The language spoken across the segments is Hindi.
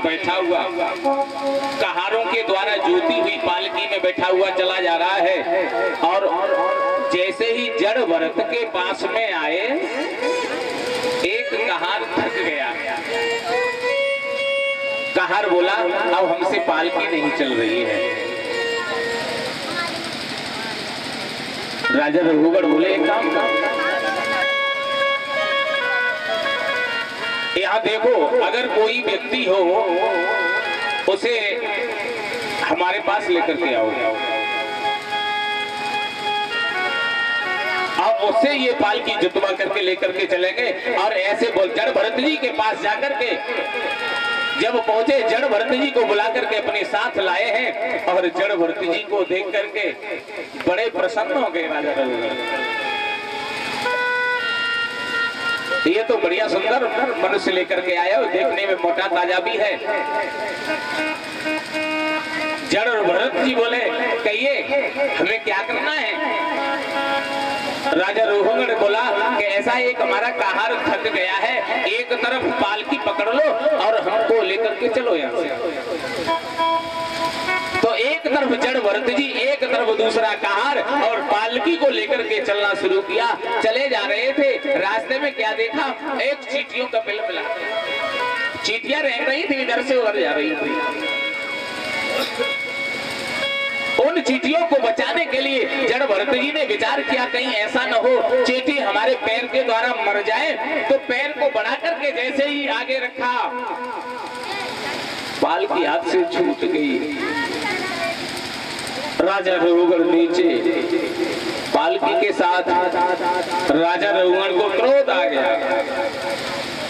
बैठा हुआ कहारों के द्वारा जोती हुई पालकी में बैठा हुआ चला जा रहा है। और जैसे ही जड़ भरत के पास में आए, एक कहार थक गया। कहार बोला, अब हमसे पालकी नहीं चल रही है। राजा रघुगढ़ बोले, एक काम करो, यहाँ देखो, अगर कोई व्यक्ति हो उसे हमारे पास लेकर के आओ, अब उससे ये पालकी जुतवा करके लेकर के चलेंगे। और ऐसे बोल, जड़ भरत जी के पास जाकर के जब पहुंचे, जड़ भरत जी को बुला करके अपने साथ लाए हैं। और जड़ भरत जी को देख करके बड़े प्रसन्न हो गए राजा रघुगढ़। ये तो बढ़िया सुंदर मनुष्य लेकर के आया, देखने में मोटा ताजा भी है। जड़ भरत जी बोले, कहिए हमें क्या करना है। राजा रघुगढ़ बोला कि ऐसा एक हमारा कहार थक गया है, एक तरफ पालकी पकड़ लो और हमको लेकर के चलो यहाँ से। तो एक तरफ जड़ भरत जी, एक तरफ दूसरा कहार, और पालकी को लेकर के चलना शुरू किया। चले जा रहे थे, रास्ते में क्या देखा, एक चींटियों का बिल मिला। चींटियां रह रही थी, इधर से उधर जा रही थी। उन चींटियों को बचाने के लिए जड़ भरत जी ने विचार किया, कहीं ऐसा न हो चींटी हमारे पैर के द्वारा मर जाए। तो पैर को बढ़ा करके जैसे ही आगे रखा, पालकी हाथ से छूट गई। राजा रघुगढ़ नीचे, पालकी के साथ राजा रघुगढ़ को क्रोध आ गया।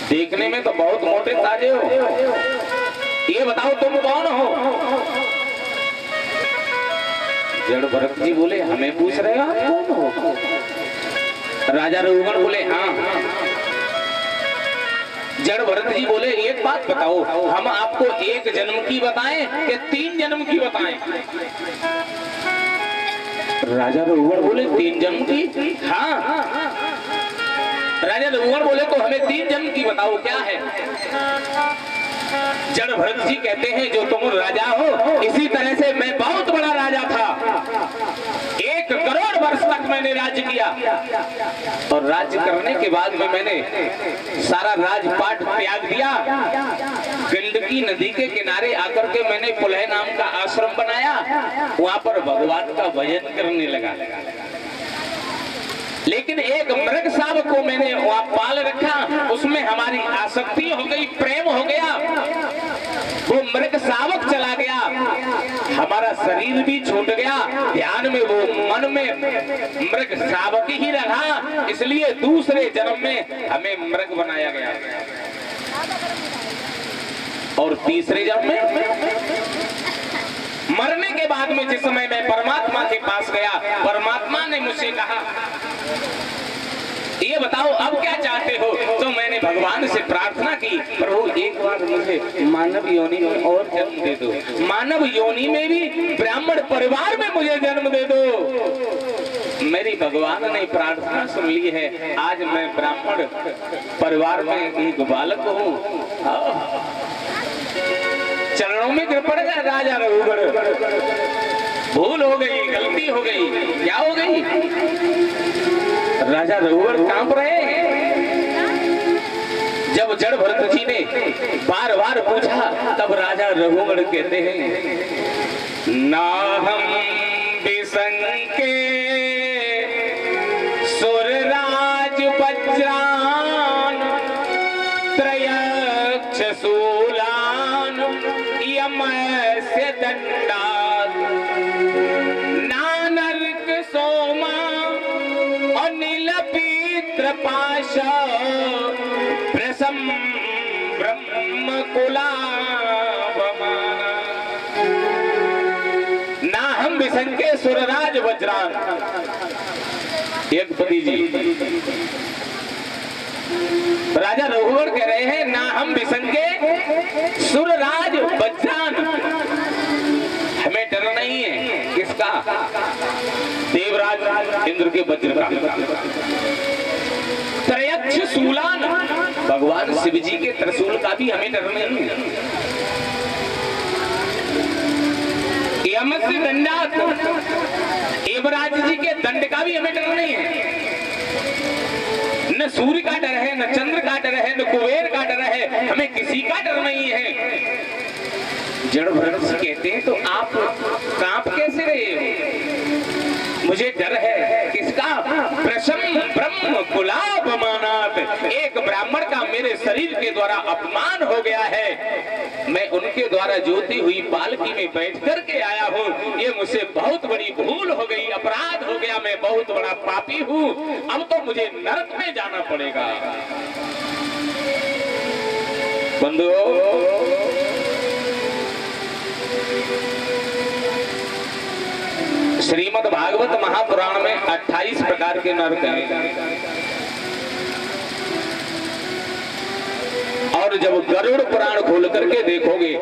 देखने में तो बहुत मोटे ताजे हो, ये बताओ तुम कौन हो। जड़ भरत जी बोले, हमें पूछ रहे हो आप कौन हो। राजा रघुगढ़ बोले, हाँ। जड़ भरत जी बोले, एक बात बताओ, हम आपको एक जन्म की बताएं कि 3 जन्म की बताएं। राजा रघुगढ़ बोले, 3 जन्म की। हाँ। राजा रघुगढ़ बोले, तो हमें 3 जन्म की बताओ, क्या है। जड़ भरत जी कहते हैं, जो तुम राजा हो, इसी तरह से मैं बहुत बड़ा राजा था। 1 करोड़ वर्ष तक मैंने राज्य किया, और राज्य करने के बाद में मैंने सारा राजपाट त्याग दिया। गंडकी नदी के किनारे आकर के मैंने पुलह नाम का आश्रम बनाया, वहां पर भगवान का भजन करने लगा। लेकिन एक मृग शावक को मैंने वहां पाल रखा, उसमें हमारी आसक्ति हो गई, प्रेम हो गया। वो मृग शावक चला गया, हमारा शरीर भी छूट गया, ध्यान में वो मन में मृग शावक ही रहा। इसलिए दूसरे जन्म में हमें मृग बनाया गया, और तीसरे जन्म में मरने के बाद में जिस समय मैं परमात्मा के पास गया, परमात्मा ने मुझसे कहा, ये बताओ अब क्या चाहते हो। तो मैंने भगवान से प्रार्थना की, प्रभु एक बार मुझे मानव योनि में और जन्म दे दो, मानव योनि में भी ब्राह्मण परिवार में मुझे जन्म दे दो। मेरी भगवान ने प्रार्थना सुन ली है, आज मैं ब्राह्मण परिवार में एक बालक हूँ। चरणों में गिर पड़ गया राजा रघुगढ़। भूल हो गई, गलती हो गई, क्या हो गई। राजा रघुगढ़ कांप रहे हैं। जब जड़ भरत जी ने बार बार पूछा, तब राजा रघुगढ़ कहते हैं, ना हम बिसंके सुरराज वज्रान त्रयक्ष शूलान यमस्य दंडात नानर्क सोमा अनिल पीत्र पाश प्रसम ब्रह्म कुलावमा ना हम बिसंके सुरराज वज्रान। एक पति जी राजा रघुगढ़ कह रहे हैं, ना हम बिसंगे सुरराज वज्रान, हमें डर नहीं है। किसका? देवराज इंद्र के वज्र का। त्रयक्ष शूलान, भगवान शिव जी के त्रिशूल का भी हमें डर नहीं है। यमस्य दंडात, यमराज जी के दंड का भी हमें डर नहीं है। न सूर्य का डर है, न चंद्र का डर है, न कुबेर का डर है, हमें किसी का डर नहीं है। जड़ भरत से कहते हैं तो आप कांप कैसे रहे हो? मुझे डर है किसका? प्रशम ब्रह्म कुलाब मानात, एक ब्राह्मण का मेरे शरीर के द्वारा अपमान हो गया है। मैं उनके द्वारा जोती हुई पालकी में बैठ करके आया हूँ। ये मुझसे बहुत बड़ी भूल हो गई, अपराध हो गया, मैं बहुत बड़ा पापी हूँ। अब तो मुझे नरक में जाना पड़ेगा। बंधुओं, श्रीमद् भागवत महापुराण में 28 प्रकार के नरक हैं। और जब गरुड़ पुराण खोल करके देखोगे